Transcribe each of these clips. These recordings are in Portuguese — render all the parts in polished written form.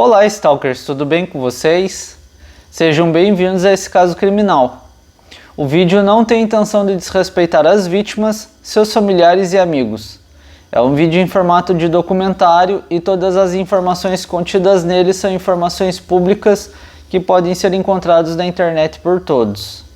Olá, Stalkers, tudo bem com vocês? Sejam bem-vindos a esse caso criminal. O vídeo não tem intenção de desrespeitar as vítimas, seus familiares e amigos. É um vídeo em formato de documentário e todas as informações contidas nele são informações públicas que podem ser encontradas na internet por todos.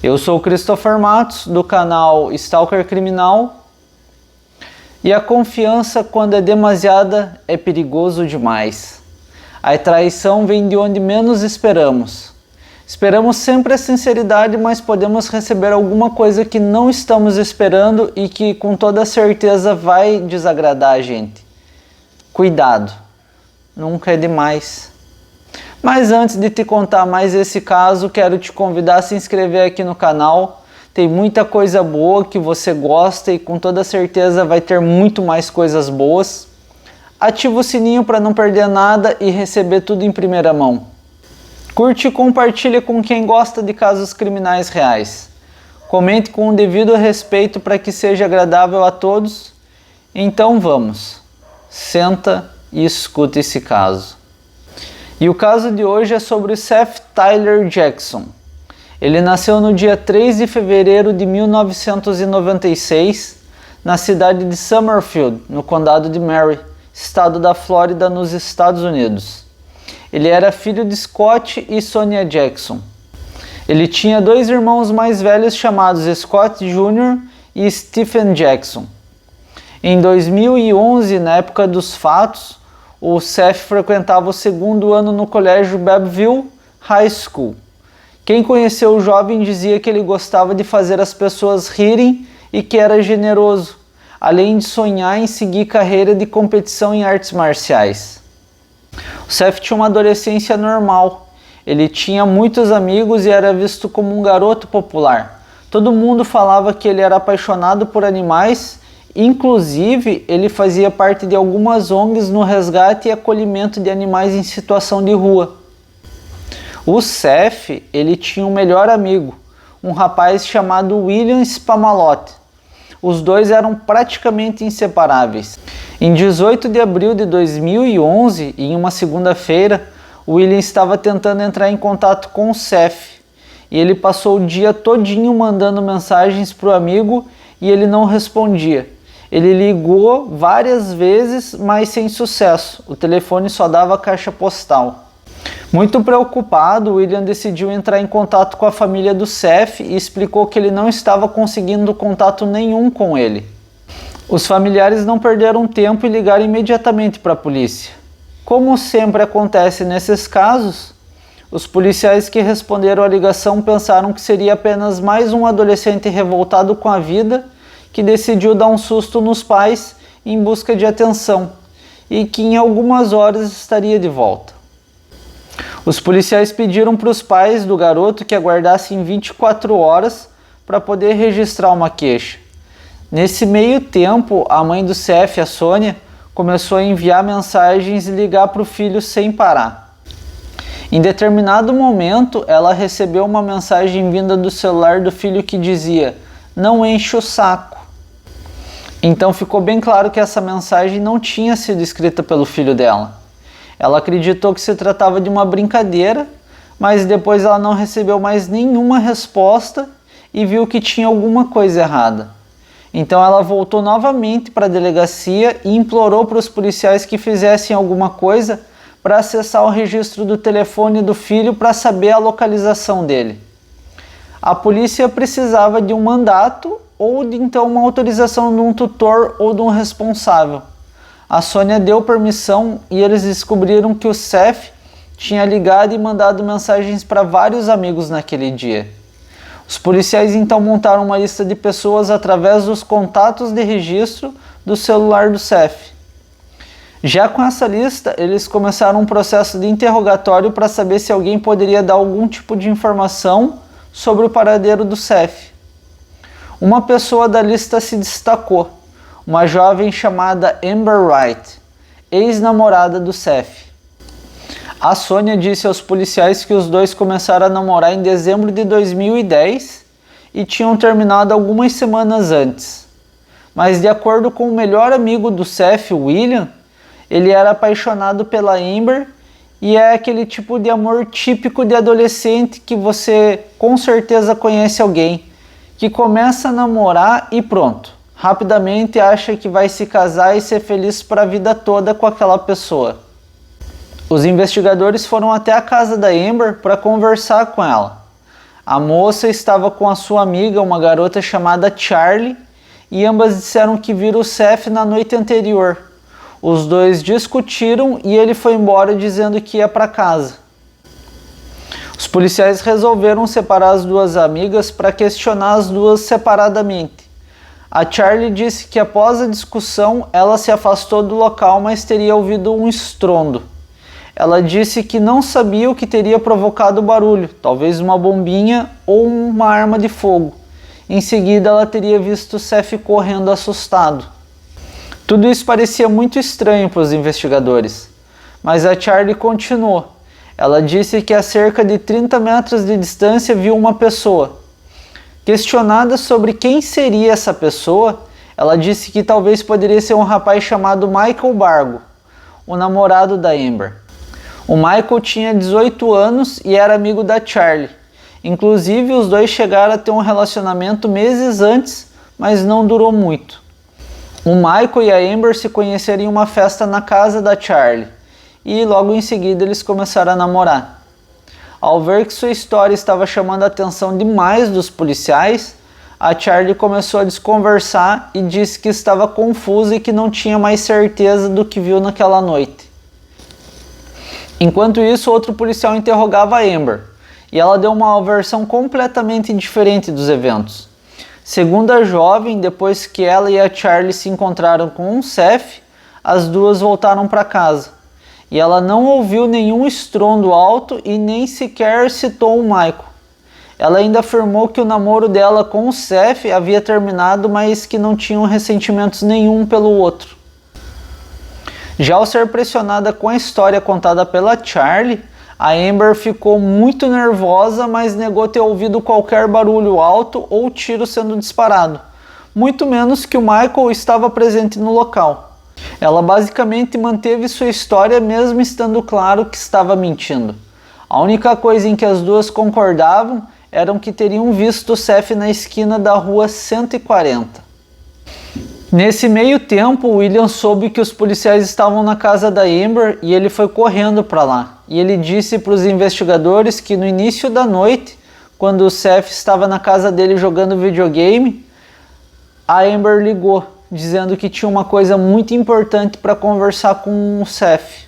Eu sou o Christopher Matos, do canal Stalker Criminal, e a confiança, quando é demasiada, é perigoso demais. A traição vem de onde menos esperamos. Esperamos sempre a sinceridade, mas podemos receber alguma coisa que não estamos esperando e que com toda certeza vai desagradar a gente. Cuidado, nunca é demais. Mas antes de te contar mais esse caso, quero te convidar a se inscrever aqui no canal. Tem muita coisa boa que você gosta e com toda certeza vai ter muito mais coisas boas. Ativa o sininho para não perder nada e receber tudo em primeira mão. Curte e compartilhe com quem gosta de casos criminais reais. Comente com o devido respeito para que seja agradável a todos. Então vamos, senta e escuta esse caso. E o caso de hoje é sobre Seth Tyler Jackson. Ele nasceu no dia 3 de fevereiro de 1996, na cidade de Summerfield, no condado de Mary, estado da Flórida, nos Estados Unidos. Ele era filho de Scott e Sonia Jackson. Ele tinha dois irmãos mais velhos chamados Scott Jr. e Stephen Jackson. Em 2011, na época dos fatos, o Seth frequentava o segundo ano no colégio Belleville High School. Quem conheceu o jovem dizia que ele gostava de fazer as pessoas rirem e que era generoso, além de sonhar em seguir carreira de competição em artes marciais. O Seth tinha uma adolescência normal. Ele tinha muitos amigos e era visto como um garoto popular. Todo mundo falava que ele era apaixonado por animais. Inclusive, ele fazia parte de algumas ONGs no resgate e acolhimento de animais em situação de rua. O Seth, ele tinha um melhor amigo, um rapaz chamado William Spamalot. Os dois eram praticamente inseparáveis. Em 18 de abril de 2011, em uma segunda-feira, William estava tentando entrar em contato com o Seth. E ele passou o dia todinho mandando mensagens para o amigo e ele não respondia. Ele ligou várias vezes, mas sem sucesso. O telefone só dava caixa postal. Muito preocupado, William decidiu entrar em contato com a família do Seth e explicou que ele não estava conseguindo contato nenhum com ele. Os familiares não perderam tempo e ligaram imediatamente para a polícia. Como sempre acontece nesses casos, os policiais que responderam à ligação pensaram que seria apenas mais um adolescente revoltado com a vida que decidiu dar um susto nos pais em busca de atenção e que em algumas horas estaria de volta. Os policiais pediram para os pais do garoto que aguardassem 24 horas para poder registrar uma queixa. Nesse meio tempo, a mãe do Seth, a Sonia, começou a enviar mensagens e ligar para o filho sem parar. Em determinado momento, ela recebeu uma mensagem vinda do celular do filho que dizia: "Não enche o saco". Então ficou bem claro que essa mensagem não tinha sido escrita pelo filho dela. Ela acreditou que se tratava de uma brincadeira, mas depois ela não recebeu mais nenhuma resposta e viu que tinha alguma coisa errada. Então ela voltou novamente para a delegacia e implorou para os policiais que fizessem alguma coisa para acessar o registro do telefone do filho para saber a localização dele. A polícia precisava de um mandato ou de então uma autorização de um tutor ou de um responsável. A Sonia deu permissão e eles descobriram que o Seth tinha ligado e mandado mensagens para vários amigos naquele dia. Os policiais então montaram uma lista de pessoas através dos contatos de registro do celular do Seth. Já com essa lista, eles começaram um processo de interrogatório para saber se alguém poderia dar algum tipo de informação sobre o paradeiro do Seth. Uma pessoa da lista se destacou, uma jovem chamada Amber Wright, ex-namorada do Seth. A Sônia disse aos policiais que os dois começaram a namorar em dezembro de 2010 e tinham terminado algumas semanas antes. Mas de acordo com o melhor amigo do Seth, William, ele era apaixonado pela Amber e é aquele tipo de amor típico de adolescente que você com certeza conhece alguém, que começa a namorar e pronto, rapidamente acha que vai se casar e ser feliz para a vida toda com aquela pessoa. Os investigadores foram até a casa da Amber para conversar com ela. A moça estava com a sua amiga, uma garota chamada Charlie, e ambas disseram que viram o Seth na noite anterior. Os dois discutiram e ele foi embora dizendo que ia para casa. Os policiais resolveram separar as duas amigas para questionar as duas separadamente. A Charlie disse que após a discussão ela se afastou do local, mas teria ouvido um estrondo. Ela disse que não sabia o que teria provocado o barulho, talvez uma bombinha ou uma arma de fogo. Em seguida, ela teria visto Seth correndo assustado. Tudo isso parecia muito estranho para os investigadores, mas a Charlie continuou. Ela disse que a cerca de 30 metros de distância viu uma pessoa. Questionada sobre quem seria essa pessoa, ela disse que talvez poderia ser um rapaz chamado Michael Bargo, o namorado da Amber. O Michael tinha 18 anos e era amigo da Charlie. Inclusive, os dois chegaram a ter um relacionamento meses antes, mas não durou muito. O Michael e a Amber se conheceram em uma festa na casa da Charlie e logo em seguida eles começaram a namorar. Ao ver que sua história estava chamando a atenção demais dos policiais, a Charlie começou a desconversar e disse que estava confusa e que não tinha mais certeza do que viu naquela noite. Enquanto isso, outro policial interrogava a Amber, e ela deu uma versão completamente diferente dos eventos. Segundo a jovem, depois que ela e a Charlie se encontraram com o Seth, as duas voltaram para casa, e ela não ouviu nenhum estrondo alto e nem sequer citou o Michael. Ela ainda afirmou que o namoro dela com o Seth havia terminado, mas que não tinham ressentimentos nenhum pelo outro. Já ao ser pressionada com a história contada pela Charlie, a Amber ficou muito nervosa, mas negou ter ouvido qualquer barulho alto ou tiro sendo disparado, muito menos que o Michael estava presente no local. Ela basicamente manteve sua história mesmo estando claro que estava mentindo. A única coisa em que as duas concordavam era que teriam visto o Seth na esquina da rua 140. Nesse meio tempo, William soube que os policiais estavam na casa da Amber e ele foi correndo para lá. E ele disse para os investigadores que no início da noite, quando o Seth estava na casa dele jogando videogame, a Amber ligou, dizendo que tinha uma coisa muito importante para conversar com o Seth.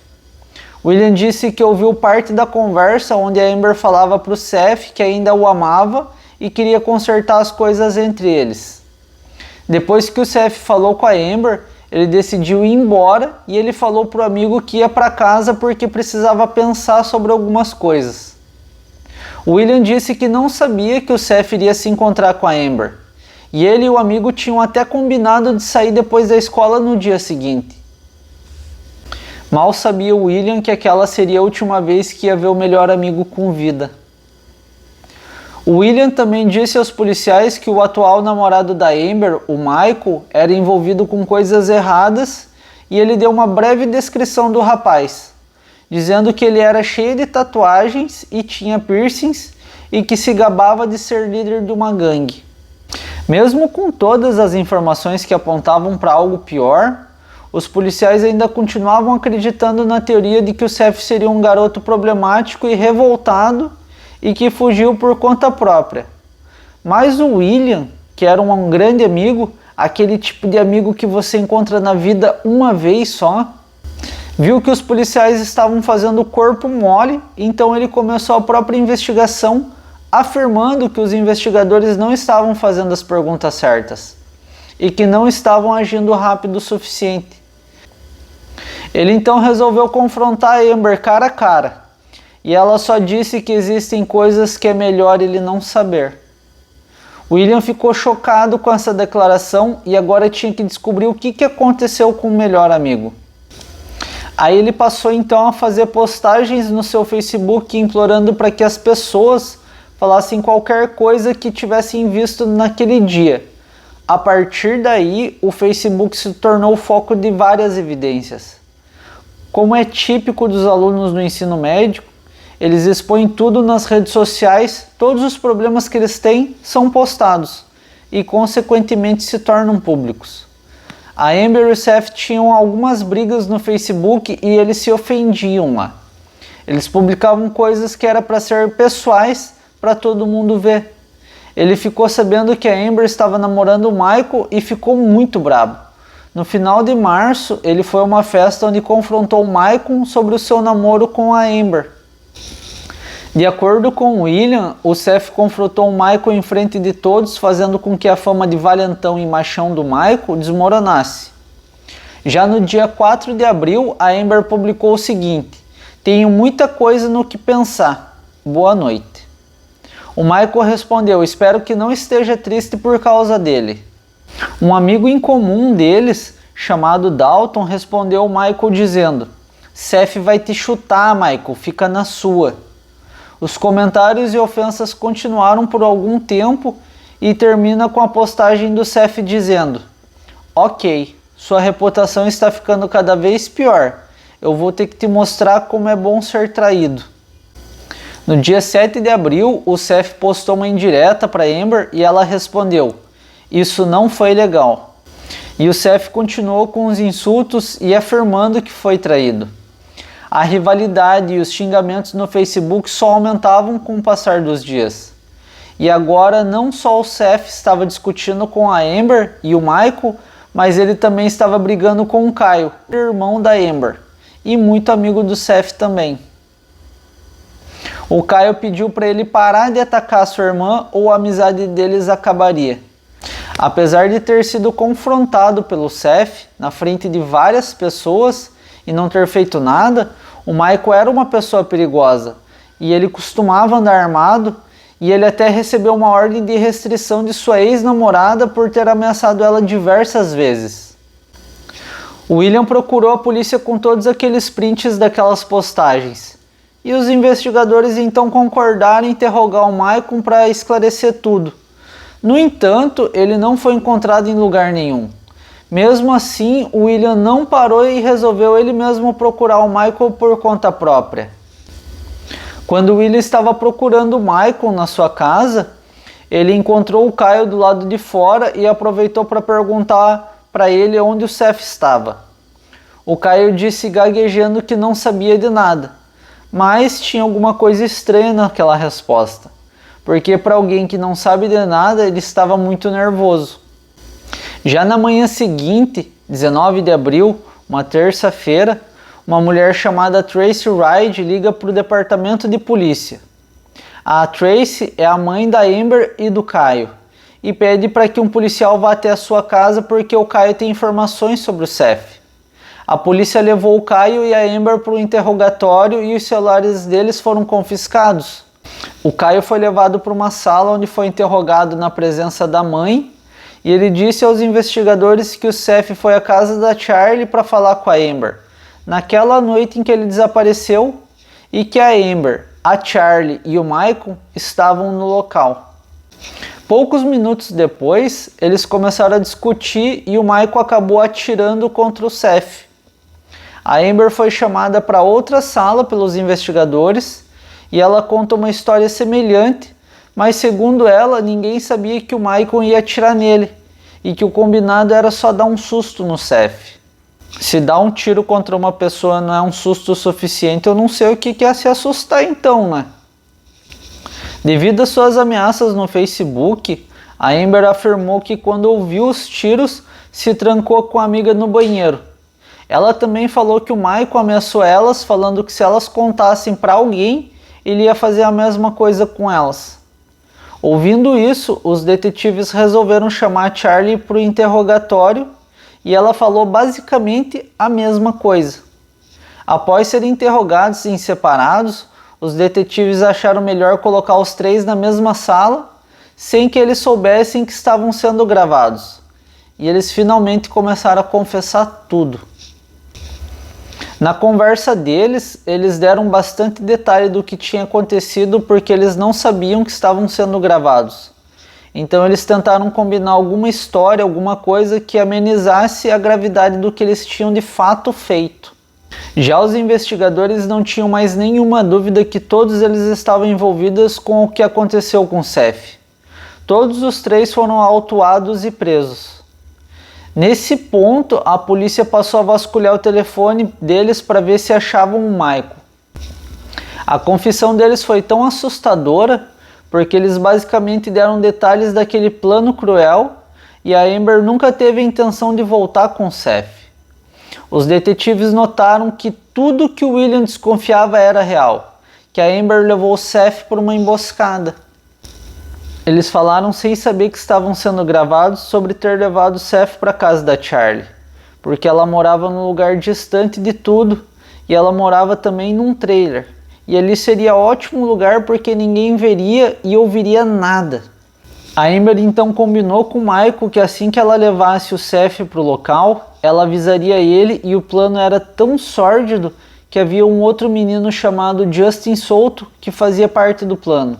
William disse que ouviu parte da conversa onde a Amber falava para o Seth que ainda o amava e queria consertar as coisas entre eles. Depois que o Seth falou com a Amber, ele decidiu ir embora e ele falou para o amigo que ia para casa porque precisava pensar sobre algumas coisas. O William disse que não sabia que o Seth iria se encontrar com a Amber, e ele e o amigo tinham até combinado de sair depois da escola no dia seguinte. Mal sabia o William que aquela seria a última vez que ia ver o melhor amigo com vida. O William também disse aos policiais que o atual namorado da Amber, o Michael, era envolvido com coisas erradas e ele deu uma breve descrição do rapaz, dizendo que ele era cheio de tatuagens e tinha piercings e que se gabava de ser líder de uma gangue. Mesmo com todas as informações que apontavam para algo pior, os policiais ainda continuavam acreditando na teoria de que o Seth seria um garoto problemático e revoltado e que fugiu por conta própria. Mas o William, que era um grande amigo, aquele tipo de amigo que você encontra na vida uma vez só, viu que os policiais estavam fazendo o corpo mole, então ele começou a própria investigação, afirmando que os investigadores não estavam fazendo as perguntas certas e que não estavam agindo rápido o suficiente. Ele então resolveu confrontar a Amber cara a cara, e ela só disse que existem coisas que é melhor ele não saber. William ficou chocado com essa declaração e agora tinha que descobrir o que aconteceu com o melhor amigo. Aí ele passou então a fazer postagens no seu Facebook implorando para que as pessoas falassem qualquer coisa que tivessem visto naquele dia. A partir daí, o Facebook se tornou o foco de várias evidências. Como é típico dos alunos no ensino médio, eles expõem tudo nas redes sociais, todos os problemas que eles têm são postados e consequentemente se tornam públicos. A Amber e o Seth tinham algumas brigas no Facebook e eles se ofendiam lá. Eles publicavam coisas que era para ser pessoais para todo mundo ver. Ele ficou sabendo que a Amber estava namorando o Michael e ficou muito bravo. No final de março, ele foi a uma festa onde confrontou o Michael sobre o seu namoro com a Amber. De acordo com William, o Seth confrontou o Michael em frente de todos, fazendo com que a fama de valentão e machão do Michael desmoronasse. Já no dia 4 de abril, a Amber publicou o seguinte: "Tenho muita coisa no que pensar. Boa noite." O Michael respondeu: "Espero que não esteja triste por causa dele." Um amigo em comum deles, chamado Dalton, respondeu ao Michael dizendo: "Seth vai te chutar, Michael, fica na sua." Os comentários e ofensas continuaram por algum tempo e termina com a postagem do Seth dizendo: "Ok, sua reputação está ficando cada vez pior. Eu vou ter que te mostrar como é bom ser traído." No dia 7 de abril, o Seth postou uma indireta para Amber e ela respondeu: "Isso não foi legal." E o Seth continuou com os insultos e afirmando que foi traído. A rivalidade e os xingamentos no Facebook só aumentavam com o passar dos dias. E agora não só o Seth estava discutindo com a Amber e o Michael, mas ele também estava brigando com o Kyle, irmão da Amber, e muito amigo do Seth também. O Kyle pediu para ele parar de atacar sua irmã ou a amizade deles acabaria. Apesar de ter sido confrontado pelo Seth na frente de várias pessoas e não ter feito nada, o Michael era uma pessoa perigosa e ele costumava andar armado, e ele até recebeu uma ordem de restrição de sua ex-namorada por ter ameaçado ela diversas vezes. O William procurou a polícia com todos aqueles prints daquelas postagens e os investigadores então concordaram em interrogar o Michael para esclarecer tudo. No entanto, ele não foi encontrado em lugar nenhum. Mesmo assim, o William não parou e resolveu ele mesmo procurar o Michael por conta própria. Quando o William estava procurando o Michael na sua casa, ele encontrou o Kyle do lado de fora e aproveitou para perguntar para ele onde o Seth estava. O Kyle disse gaguejando que não sabia de nada, mas tinha alguma coisa estranha naquela resposta, porque para alguém que não sabe de nada, ele estava muito nervoso. Já na manhã seguinte, 19 de abril, uma terça-feira, uma mulher chamada Tracy Ride liga para o departamento de polícia. A Tracy é a mãe da Amber e do Kyle e pede para que um policial vá até a sua casa porque o Kyle tem informações sobre o Seth. A polícia levou o Kyle e a Amber para o interrogatório e os celulares deles foram confiscados. O Kyle foi levado para uma sala onde foi interrogado na presença da mãe, e ele disse aos investigadores que o Seth foi à casa da Charlie para falar com a Amber naquela noite em que ele desapareceu e que a Amber, a Charlie e o Michael estavam no local. Poucos minutos depois, eles começaram a discutir e o Michael acabou atirando contra o Seth. A Amber foi chamada para outra sala pelos investigadores e ela conta uma história semelhante, mas segundo ela, ninguém sabia que o Michael ia atirar nele e que o combinado era só dar um susto no Seth. Se dar um tiro contra uma pessoa não é um susto suficiente, eu não sei o que é se assustar então, né? Devido às suas ameaças no Facebook, a Amber afirmou que quando ouviu os tiros, se trancou com a amiga no banheiro. Ela também falou que o Michael ameaçou elas, falando que se elas contassem para alguém, ele ia fazer a mesma coisa com elas. Ouvindo isso, os detetives resolveram chamar Charlie para o interrogatório e ela falou basicamente a mesma coisa. Após serem interrogados em separados, os detetives acharam melhor colocar os três na mesma sala, sem que eles soubessem que estavam sendo gravados. E eles finalmente começaram a confessar tudo. Na conversa deles, eles deram bastante detalhe do que tinha acontecido porque eles não sabiam que estavam sendo gravados. Então eles tentaram combinar alguma história, alguma coisa que amenizasse a gravidade do que eles tinham de fato feito. Já os investigadores não tinham mais nenhuma dúvida que todos eles estavam envolvidos com o que aconteceu com Seth. Todos os três foram autuados e presos. Nesse ponto, a polícia passou a vasculhar o telefone deles para ver se achavam o Michael. A confissão deles foi tão assustadora porque eles basicamente deram detalhes daquele plano cruel e a Amber nunca teve a intenção de voltar com Seth. Os detetives notaram que tudo que o William desconfiava era real, que a Amber levou Seth por uma emboscada. Eles falaram sem saber que estavam sendo gravados sobre ter levado Seth para casa da Charlie, porque ela morava num lugar distante de tudo e ela morava também num trailer. E ali seria ótimo lugar porque ninguém veria e ouviria nada. A Amber então combinou com o Michael que assim que ela levasse o Seth para o local, ela avisaria ele e o plano era tão sórdido que havia um outro menino chamado Justin solto que fazia parte do plano.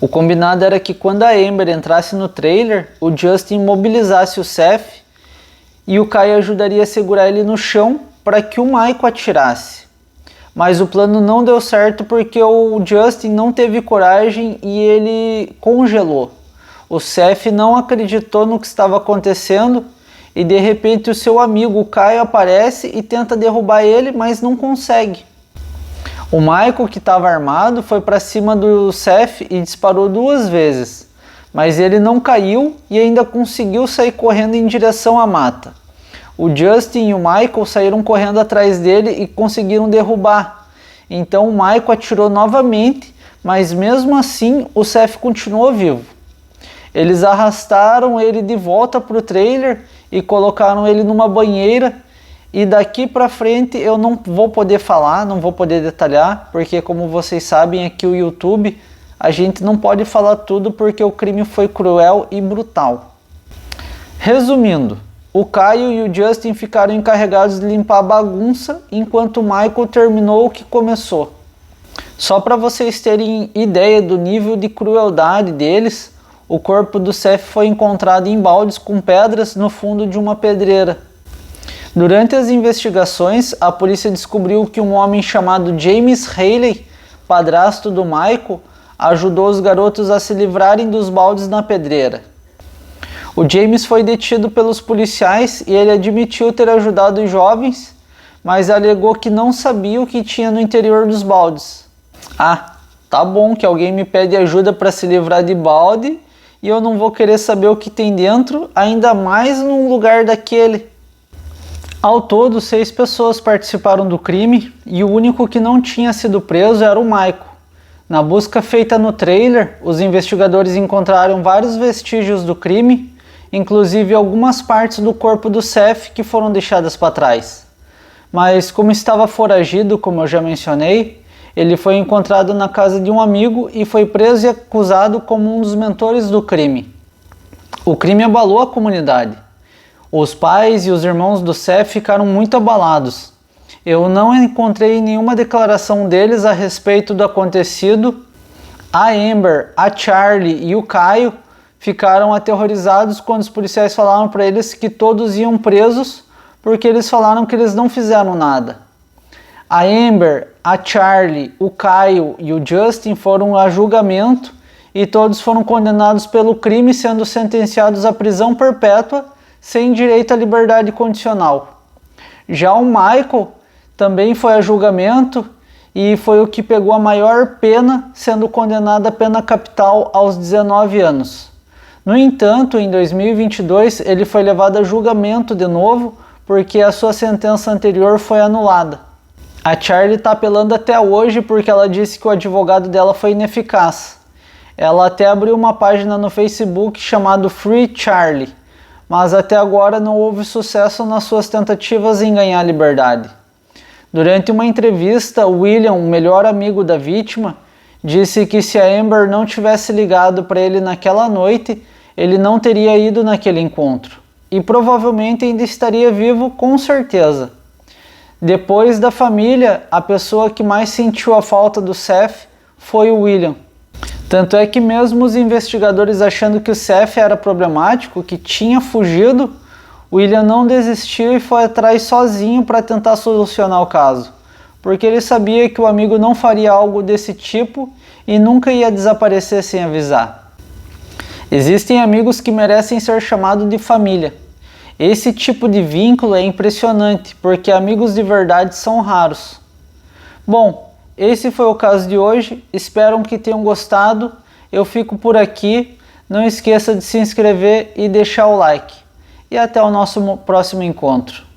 O combinado era que quando a Amber entrasse no trailer, o Justin mobilizasse o Seth e o Kai ajudaria a segurar ele no chão para que o Michael atirasse. Mas o plano não deu certo porque o Justin não teve coragem e ele congelou. O Seth não acreditou no que estava acontecendo e de repente o seu amigo, o Caio, aparece e tenta derrubar ele, mas não consegue. O Michael, que estava armado, foi para cima do Seth e disparou 2 vezes, mas ele não caiu e ainda conseguiu sair correndo em direção à mata. O Justin e o Michael saíram correndo atrás dele e conseguiram derrubar. Então o Michael atirou novamente, mas mesmo assim o Seth continuou vivo. Eles arrastaram ele de volta para o trailer e colocaram ele numa banheira. E daqui para frente eu não vou poder falar, não vou poder detalhar, porque como vocês sabem aqui o YouTube, a gente não pode falar tudo porque o crime foi cruel e brutal. Resumindo, o Caio e o Justin ficaram encarregados de limpar a bagunça, enquanto o Michael terminou o que começou. Só para vocês terem ideia do nível de crueldade deles, o corpo do Seth foi encontrado em baldes com pedras no fundo de uma pedreira. Durante as investigações, a polícia descobriu que um homem chamado James Haley, padrasto do Michael, ajudou os garotos a se livrarem dos baldes na pedreira. O James foi detido pelos policiais e ele admitiu ter ajudado os jovens, mas alegou que não sabia o que tinha no interior dos baldes. Ah, tá bom que alguém me pede ajuda para se livrar de balde e eu não vou querer saber o que tem dentro, ainda mais num lugar daquele. Ao todo, 6 pessoas participaram do crime e o único que não tinha sido preso era o Michael. Na busca feita no trailer, os investigadores encontraram vários vestígios do crime, inclusive algumas partes do corpo do Seth que foram deixadas para trás. Mas como estava foragido, como eu já mencionei, ele foi encontrado na casa de um amigo e foi preso e acusado como um dos mentores do crime. O crime abalou a comunidade. Os pais e os irmãos do Seth ficaram muito abalados. Eu não encontrei nenhuma declaração deles a respeito do acontecido. A Amber, a Charlie e o Caio ficaram aterrorizados quando os policiais falaram para eles que todos iam presos porque eles falaram que eles não fizeram nada. A Amber, a Charlie, o Caio e o Justin foram a julgamento e todos foram condenados pelo crime, sendo sentenciados à prisão perpétua sem direito à liberdade condicional. Já o Michael também foi a julgamento e foi o que pegou a maior pena, sendo condenado à pena capital aos 19 anos. No entanto, em 2022, ele foi levado a julgamento de novo porque a sua sentença anterior foi anulada. A Charlie está apelando até hoje porque ela disse que o advogado dela foi ineficaz. Ela até abriu uma página no Facebook chamada Free Charlie, mas até agora não houve sucesso nas suas tentativas em ganhar liberdade. Durante uma entrevista, William, o melhor amigo da vítima, Disse que se a Amber não tivesse ligado para ele naquela noite, ele não teria ido naquele encontro. E provavelmente ainda estaria vivo, com certeza. Depois da família, a pessoa que mais sentiu a falta do Seth foi o William. Tanto é que mesmo os investigadores achando que o Seth era problemático, que tinha fugido, o William não desistiu e foi atrás sozinho para tentar solucionar o caso, porque ele sabia que o amigo não faria algo desse tipo e nunca ia desaparecer sem avisar. Existem amigos que merecem ser chamados de família. Esse tipo de vínculo é impressionante, porque amigos de verdade são raros. Bom, esse foi o caso de hoje, espero que tenham gostado. Eu fico por aqui, não esqueça de se inscrever e deixar o like. E até o nosso próximo encontro.